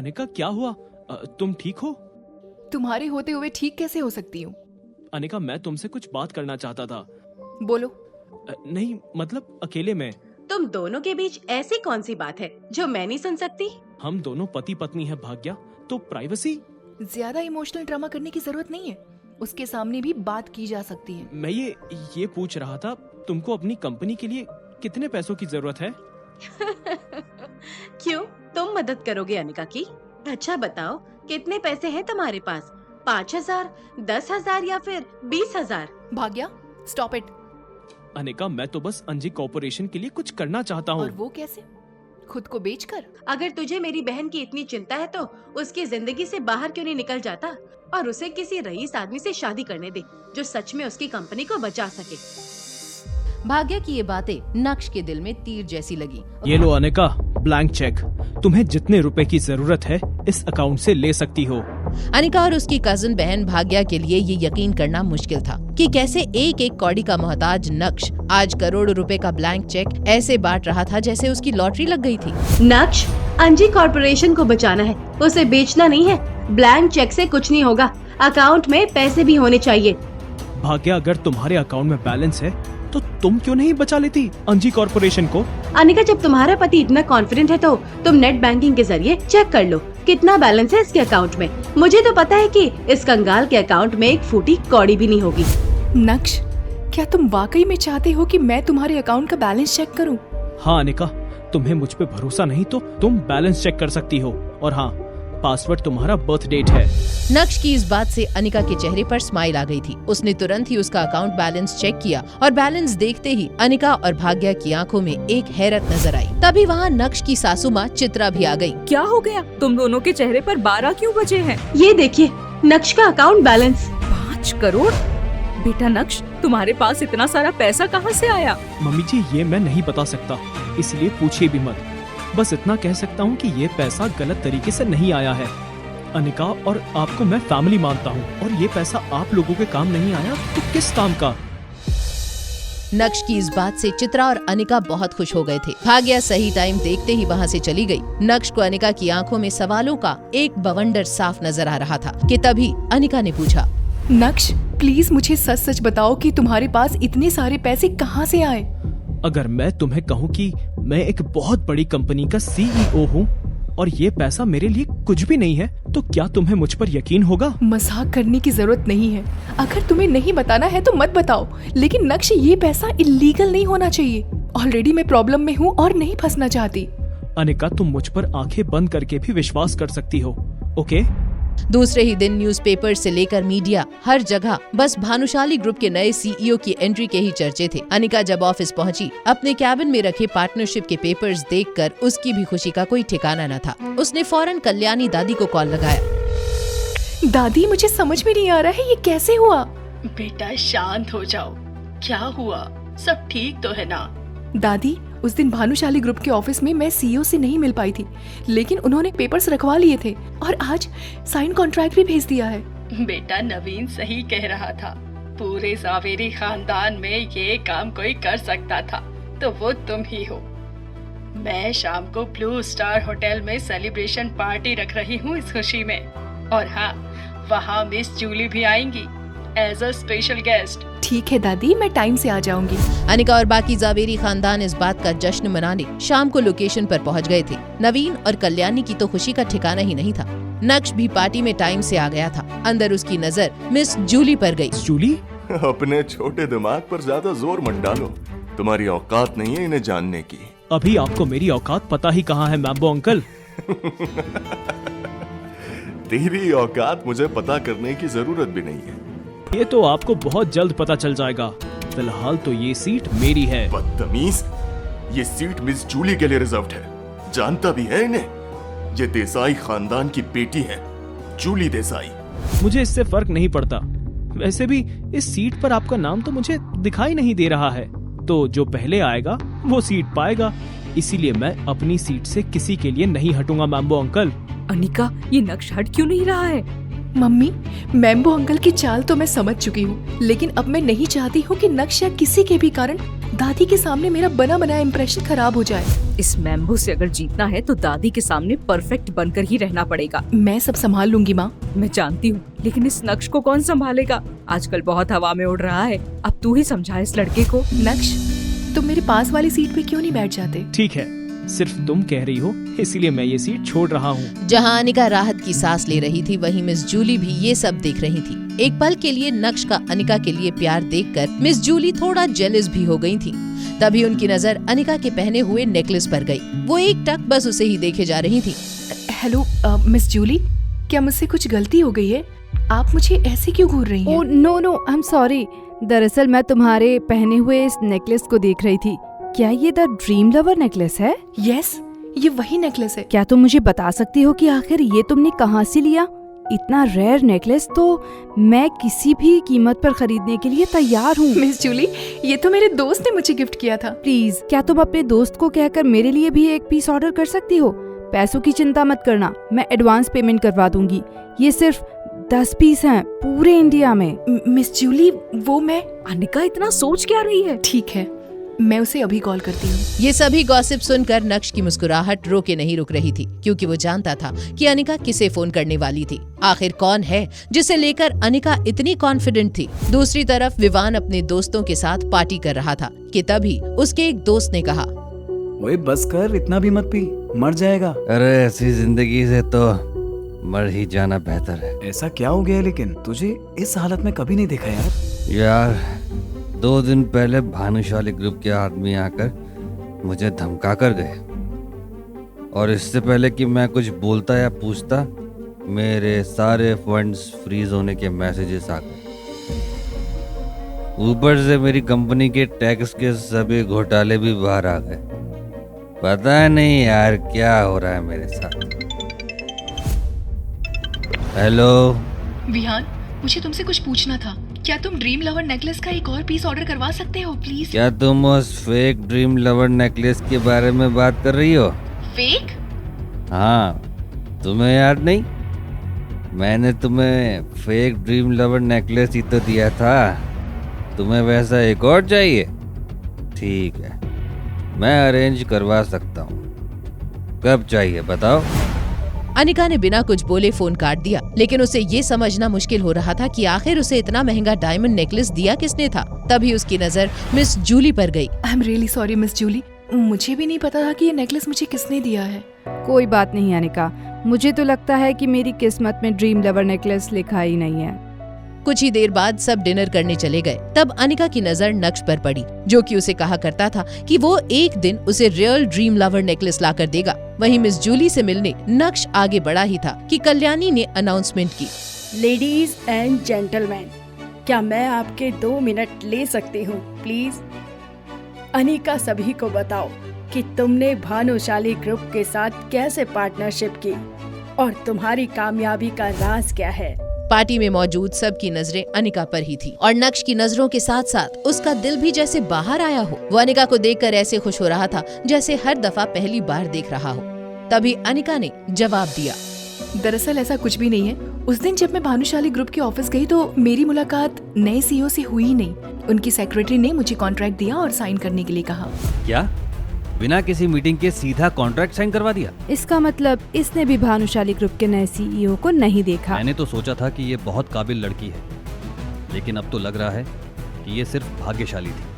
अनिका क्या हुआ? तुम ठीक हो? तुम्हारे होते हुए ठीक कैसे हो सकती हूँ? अनिका मैं तुमसे कुछ बात करना चाहता था। बोलो। नहीं मतलब अकेले में। तुम दोनों के बीच ऐसी कौन सी बात है जो मैं नहीं सुन सकती? हम दोनों पति पत्नी है भाग्या, तो प्राइवेसी। ज्यादा इमोशनल ड्रामा करने की जरूरत नहीं है, उसके सामने भी बात की जा सकती है। मैं ये पूछ रहा था, तुमको अपनी कंपनी के लिए कितने पैसों की जरूरत है? क्यों, तुम मदद करोगे अनिका की? अच्छा बताओ, कितने पैसे हैं तुम्हारे पास? 5,000, 10,000 या फिर 20,000? भाग्या, स्टॉप इट। अनिका मैं तो बस अंजी कॉर्पोरेशन के लिए कुछ करना चाहता हूँ। और वो कैसे? खुद को बेचकर? अगर तुझे मेरी बहन की इतनी चिंता है तो उसकी जिंदगी से बाहर क्यों नहीं निकल जाता और उसे किसी रईस आदमी से शादी करने दे जो सच में उसकी कंपनी को बचा सके। भाग्या की ये बातें नक्श के दिल में तीर जैसी लगी। ये लो अनिका, ब्लैंक चेक। तुम्हें जितने रुपए की जरूरत है इस अकाउंट से ले सकती हो। अनिका और उसकी कजिन बहन भाग्या के लिए ये यकीन करना मुश्किल था कि कैसे एक एक कौड़ी का मोहताज नक्श आज करोड़ों रुपए का ब्लैंक चेक ऐसे बांट रहा था जैसे उसकी लॉटरी लग गई थी। नक्श, अंजी कॉर्पोरेशन को बचाना है, उसे बेचना नहीं है। ब्लैंक चेक से कुछ नहीं होगा, अकाउंट में पैसे भी होने चाहिए। भाग्या अगर तुम्हारे अकाउंट में बैलेंस है तो तुम क्यों नहीं बचा लेती अंजी कॉर्पोरेशन को? अनिका जब तुम्हारा पति इतना कॉन्फिडेंट है तो तुम नेट बैंकिंग के जरिए चेक कर लो कितना बैलेंस है इसके अकाउंट में। मुझे तो पता है कि इस कंगाल के अकाउंट में एक फूटी कौड़ी भी नहीं होगी। नक्श, क्या तुम वाकई में चाहते हो कि मैं तुम्हारे अकाउंट का बैलेंस चेक करूं? हाँ अनिका, तुम्हें मुझ पे भरोसा नहीं तो तुम बैलेंस चेक कर सकती हो। और हाँ, पासवर्ड तुम्हारा बर्थ डेट है। नक्श की इस बात से अनिका के चेहरे पर स्माइल आ गई थी। उसने तुरंत ही उसका अकाउंट बैलेंस चेक किया और बैलेंस देखते ही अनिका और भाग्या की आंखों में एक हैरत नजर आई। तभी वहाँ नक्श की सासू माँ चित्रा भी आ गई। क्या हो गया? तुम दोनों के चेहरे पर 12 क्यों बजे हैं? ये देखिए नक्श का अकाउंट बैलेंस। 5 करोड़? बेटा नक्श, तुम्हारे पास इतना सारा पैसा कहाँ से आया? मम्मी जी ये मैं नहीं बता सकता, इसलिए पूछिए भी मत। बस इतना कह सकता हूँ कि ये पैसा गलत तरीके से नहीं आया है। अनिका और आपको मैं फैमिली मानता हूँ और ये पैसा आप लोगों के काम नहीं आया तो किस काम का? नक्श की इस बात से चित्रा और अनिका बहुत खुश हो गए थे। भाग्या सही टाइम देखते ही वहाँ से चली गई। नक्श को अनिका की आंखों में सवालों का एक बवंडर साफ नजर आ रहा था कि तभी अनिका ने पूछा, नक्श प्लीज मुझे सच सच बताओ कि तुम्हारे पास इतने सारे पैसे कहाँ से आए? अगर मैं तुम्हें कहूँ कि मैं एक बहुत बड़ी कंपनी का CEO हूँ और ये पैसा मेरे लिए कुछ भी नहीं है तो क्या तुम्हें मुझ पर यकीन होगा? मजाक करने की जरूरत नहीं है। अगर तुम्हें नहीं बताना है तो मत बताओ, लेकिन नक्श ये पैसा इलीगल नहीं होना चाहिए। ऑलरेडी मैं प्रॉब्लम में हूँ और नहीं फंसना चाहती। अनिका तुम मुझ पर आंखें बंद करके भी विश्वास कर सकती हो, ओके? दूसरे ही दिन न्यूज़पेपर से लेकर मीडिया हर जगह बस भानुशाली ग्रुप के नए CEO की एंट्री के ही चर्चे थे। अनिका जब ऑफिस पहुंची, अपने कैबिन में रखे पार्टनरशिप के पेपर्स देखकर उसकी भी खुशी का कोई ठिकाना न था। उसने फौरन कल्याणी दादी को कॉल लगाया। दादी मुझे समझ में नहीं आ रहा है ये कैसे हुआ? बेटा शांत हो जाओ, क्या हुआ? सब ठीक तो है ना? दादी, उस दिन भानुशाली ग्रुप के ऑफिस में मैं CEO से नहीं मिल पाई थी, लेकिन उन्होंने पेपर्स रखवा लिए थे और आज साइन कॉन्ट्रैक्ट भी भेज दिया है। बेटा नवीन सही कह रहा था, पूरे जावेरी खानदान में ये काम कोई कर सकता था तो वो तुम ही हो। मैं शाम को ब्लू स्टार होटल में सेलिब्रेशन पार्टी रख रही हूँ इस खुशी में। और हाँ, वहाँ मिस जूली भी आएंगी एज अ स्पेशल गेस्ट। ठीक है दादी, मैं टाइम से आ जाऊंगी। अनिका और बाकी जावेरी खानदान इस बात का जश्न मनाने शाम को लोकेशन पर पहुंच गए थे। नवीन और कल्याणी की तो खुशी का ठिकाना ही नहीं था। नक्श भी पार्टी में टाइम से आ गया था। अंदर उसकी नजर मिस जूली पर गई। जूली? अपने छोटे दिमाग पर ज्यादा जोर मत डालो, तुम्हारी औकात नहीं है इन्हें जानने की। अभी आपको मेरी औकात पता ही कहाँ है मैम्बो अंकल। तेरी औकात मुझे पता करने की जरूरत भी नहीं है। ये तो आपको बहुत जल्द पता चल जाएगा। फिलहाल तो ये सीट मेरी है। बदतमीज, ये सीट मिस जूली के लिए रिजर्व्ड है। जानता भी है इन्हें? ये देसाई खानदान की बेटी है, जूली देसाई। मुझे इससे फर्क नहीं पड़ता। वैसे भी इस सीट पर आपका नाम तो मुझे दिखाई नहीं दे रहा है, तो जो पहले आएगा वो सीट पाएगा। इसीलिए मैं अपनी सीट से किसी के लिए नहीं हटूंगा मैम्बो अंकल। अनिका, ये नक्श हट क्यों नहीं रहा है? मम्मी, मैम्बो अंकल की चाल तो मैं समझ चुकी हूँ, लेकिन अब मैं नहीं चाहती हूँ कि नक्श या किसी के भी कारण दादी के सामने मेरा बना बनाया इंप्रेशन खराब हो जाए। इस मैम्बो से अगर जीतना है तो दादी के सामने परफेक्ट बनकर ही रहना पड़ेगा। मैं सब संभाल लूंगी माँ। मैं जानती हूँ, लेकिन इस नक्श को कौन संभालेगा? आजकल बहुत हवा में उड़ रहा है। अब तू ही समझा इस लड़के को। नक्श, तुम मेरे पास वाली सीट पे क्यों नहीं बैठ जाते? ठीक है, सिर्फ तुम कह रही हो इसीलिए मैं ये सीट छोड़ रहा हूँ। जहाँ अनिका राहत की सांस ले रही थी, वहीं मिस जूली भी ये सब देख रही थी। एक पल के लिए नक्श का अनिका के लिए प्यार देखकर मिस जूली थोड़ा जेलस भी हो गई थी। तभी उनकी नजर अनिका के पहने हुए नेकलेस पर गई। वो एक टक बस उसे ही देखे जा रही थी। हेलो मिस जूली, क्या मुझसे कुछ गलती हो गई है? आप मुझे ऐसे क्यों घूर रही हैं? Oh no, I am sorry. दरअसल मैं तुम्हारे पहने हुए इस नेकलेस को देख रही थी। क्या ये द ड्रीम लवर नेकलेस है? यस, ये वही नेकलेस है। क्या तुम मुझे बता सकती हो कि आखिर ये तुमने कहाँ से लिया? इतना रेयर नेकलेस तो मैं किसी भी कीमत पर खरीदने के लिए तैयार हूँ। मिस जूली, ये तो मेरे दोस्त ने मुझे गिफ्ट किया था। प्लीज, क्या तुम अपने दोस्त को कहकर मेरे लिए भी एक पीस ऑर्डर कर सकती हो? पैसों की चिंता मत करना, मैं एडवांस पेमेंट करवा दूंगी। ये सिर्फ 10 पीस हैं पूरे इंडिया में। मिस जूली, वो मैं... अनिका इतना सोच क्या रही है? ठीक है, मैं उसे अभी कॉल करती हूँ। ये सभी गॉसिप सुनकर नक्श की मुस्कुराहट रोके नहीं रुक रही थी, क्योंकि वो जानता था कि अनिका किसे फोन करने वाली थी। आखिर कौन है जिसे लेकर अनिका इतनी कॉन्फिडेंट थी? दूसरी तरफ विवान अपने दोस्तों के साथ पार्टी कर रहा था कि तभी उसके एक दोस्त ने कहा, ओए बस कर, इतना भी मत पी, मर जाएगा। अरे ऐसी जिंदगी से तो मर ही जाना बेहतर है। ऐसा क्या हो गया? लेकिन तुझे इस हालत में कभी नहीं देखा यार 2 दिन पहले भानुशाली ग्रुप के आदमी आकर मुझे धमका कर गए, और इससे पहले कि मैं कुछ बोलता या पूछता, मेरे सारे फंड्स फ्रीज होने के मैसेजेस आ गए। ऊपर से मेरी कंपनी के टैक्स के सभी घोटाले भी बाहर आ गए। पता नहीं यार क्या हो रहा है मेरे साथ। हेलो विहान, मुझे तुमसे कुछ पूछना था। क्या तुम ड्रीम लवर नेकलेस का एक और पीस ऑर्डर करवा सकते हो प्लीज? क्या तुम उस फेक ड्रीम लवर नेकलेस के बारे में बात कर रही हो? फेक? हाँ, तुम्हें याद नहीं? मैंने तुम्हें फेक ड्रीम लवर नेकलेस ही तो दिया था। तुम्हें वैसा एक और चाहिए? ठीक है, मैं अरेंज करवा सकता हूँ। कब चाहिए बताओ? अनिका ने बिना कुछ बोले फोन काट दिया, लेकिन उसे ये समझना मुश्किल हो रहा था कि आखिर उसे इतना महंगा डायमंड नेकलेस दिया किसने था। तभी उसकी नजर मिस जूली पर गई। I am really sorry miss Julie, मुझे भी नहीं पता था कि ये नेकलेस मुझे किसने दिया है। कोई बात नहीं अनिका, मुझे तो लगता है कि मेरी किस्मत में ड्रीम लवर नेकलेस लिखा ही नहीं है। कुछ ही देर बाद सब डिनर करने चले गए। तब अनिका की नजर नक्श पर पड़ी, जो कि उसे कहा करता था कि वो एक दिन उसे रियल ड्रीम लवर नेकलेस लाकर देगा। वहीं मिस जूली से मिलने नक्श आगे बढ़ा ही था कि कल्याणी ने अनाउंसमेंट की। लेडीज एंड जेंटलमैन, क्या मैं आपके 2 मिनट ले सकती हूँ प्लीज? अनिका, सभी को बताओ कि तुमने भानुशाली ग्रुप के साथ कैसे पार्टनरशिप की और तुम्हारी कामयाबी का राज क्या है। पार्टी में मौजूद सबकी नजरें अनिका पर ही थी, और नक्श की नजरों के साथ साथ उसका दिल भी जैसे बाहर आया हो। वो अनिका को देखकर ऐसे खुश हो रहा था जैसे हर दफा पहली बार देख रहा हो। तभी अनिका ने जवाब दिया, दरअसल ऐसा कुछ भी नहीं है। उस दिन जब मैं भानुशाली ग्रुप के ऑफिस गई तो मेरी मुलाकात नए सीईओ से हुई ही नहीं। उनकी सेक्रेटरी ने मुझे कॉन्ट्रैक्ट दिया और साइन करने के लिए कहा। क्या? बिना किसी मीटिंग के सीधा कॉन्ट्रैक्ट साइन करवा दिया? इसका मतलब इसने भी भानुशाली ग्रुप के नए सीईओ को नहीं देखा। मैंने तो सोचा था कि ये बहुत काबिल लड़की है, लेकिन अब तो लग रहा है कि ये सिर्फ भाग्यशाली थी।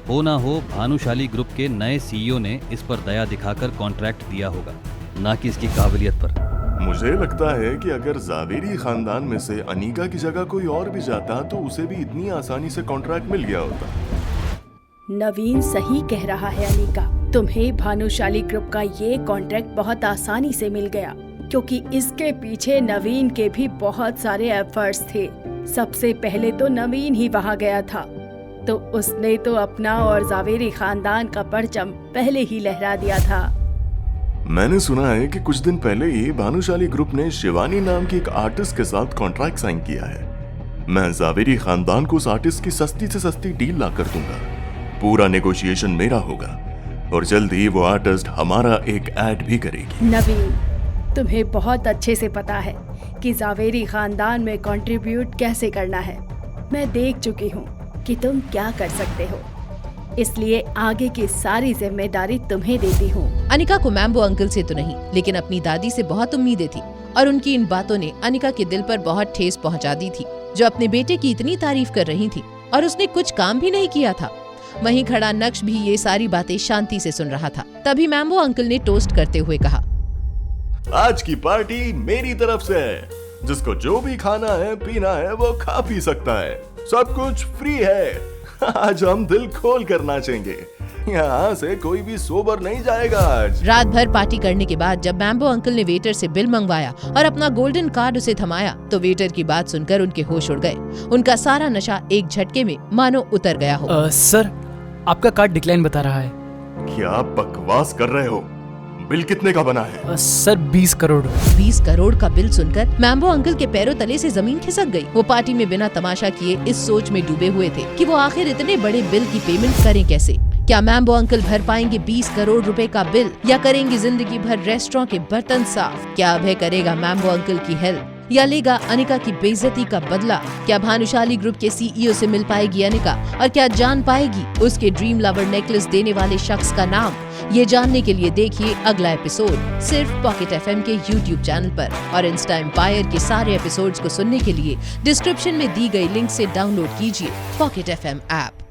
हो ना हो भानुशाली ग्रुप के नए सीईओ ने इस पर दया दिखाकर कॉन्ट्रैक्ट दिया होगा, ना कि इसकी काबिलियत पर। मुझे लगता है कि अगर जावेरी खानदान में से अनीका की जगह कोई और भी जाता तो उसे भी इतनी आसानी से कॉन्ट्रैक्ट मिल गया होता। नवीन सही कह रहा है अनिका, तुम्हें भानुशाली ग्रुप का ये कॉन्ट्रैक्ट बहुत आसानी से मिल गया, क्योंकि इसके पीछे नवीन के भी बहुत सारे एफर्ट्स थे। सबसे पहले तो नवीन ही वहाँ गया था, तो उसने तो अपना और जावेरी खानदान का परचम पहले ही लहरा दिया था। मैंने सुना है कि कुछ दिन पहले ही भानुशाली ग्रुप ने शिवानी नाम की एक आर्टिस्ट के साथ कॉन्ट्रैक्ट साइन किया है। मैं जावेरी खानदान को उस आर्टिस्ट की सस्ती से सस्ती डील ला कर दूंगा। पूरा नेगोशिएशन मेरा होगा और जल्द ही वो आर्टिस्ट हमारा एक ऐड भी करेगी। नवीन, तुम्हें बहुत अच्छे से पता है कि जावेरी खानदान में कंट्रीब्यूट कैसे करना है। मैं देख चुकी हूँ कि तुम क्या कर सकते हो। इसलिए आगे की सारी जिम्मेदारी तुम्हें देती हूँ। अनिका को मैम्बो अंकल से तो नहीं, लेकिन अपनी दादी से बहुत उम्मीदें थी और उनकी इन बातों ने अनिका के दिल पर बहुत ठेस पहुंचा दी थी, जो अपने बेटे की इतनी तारीफ कर रही थी और उसने कुछ काम भी नहीं किया था। वहीं खड़ा नक्श भी ये सारी बातें शांति से सुन रहा था। तभी मैम्बो अंकल ने टोस्ट करते हुए कहा, आज की पार्टी मेरी तरफ से है। जिसको जो भी खाना है पीना है वो खा पी सकता है, सब कुछ फ्री है। आज हम दिल खोल कर नाचेंगे, यहाँ से कोई भी सोबर नहीं जाएगा आज। रात भर पार्टी करने के बाद जब मैम्बो अंकल ने वेटर से बिल मंगवाया और अपना गोल्डन कार्ड उसे थमाया, तो वेटर की बात सुनकर उनके होश उड़ गए। उनका सारा नशा एक झटके में मानो उतर गया हो। सर, आपका कार्ड डिक्लाइन बता रहा है। क्या बकवास कर रहे हो? बिल कितने का बना है? सर 20 करोड़। 20 करोड़ का बिल सुनकर मैम्बो अंकल के पैरों तले से जमीन खिसक गई। वो पार्टी में बिना तमाशा किए इस सोच में डूबे हुए थे कि वो आखिर इतने बड़े बिल की पेमेंट करें कैसे। क्या मैम्बो अंकल भर पाएंगे 20 करोड़ रुपए का बिल, या करेंगे जिंदगी भर रेस्टोरेंट के बर्तन साफ? क्या अभय करेगा मैम्बो अंकल की हेल्प, या लेगा अनिका की बेइज्जती का बदला? क्या भानुशाली ग्रुप के सीईओ से मिल पाएगी अनिका, और क्या जान पाएगी उसके ड्रीम लवर नेकलेस देने वाले शख्स का नाम? ये जानने के लिए देखिए अगला एपिसोड सिर्फ पॉकेट एफएम के यूट्यूब चैनल पर। और इंस्टा एम्पायर के सारे एपिसोड्स को सुनने के लिए डिस्क्रिप्शन में दी गई लिंक से डाउनलोड कीजिए पॉकेट एफएम ऐप।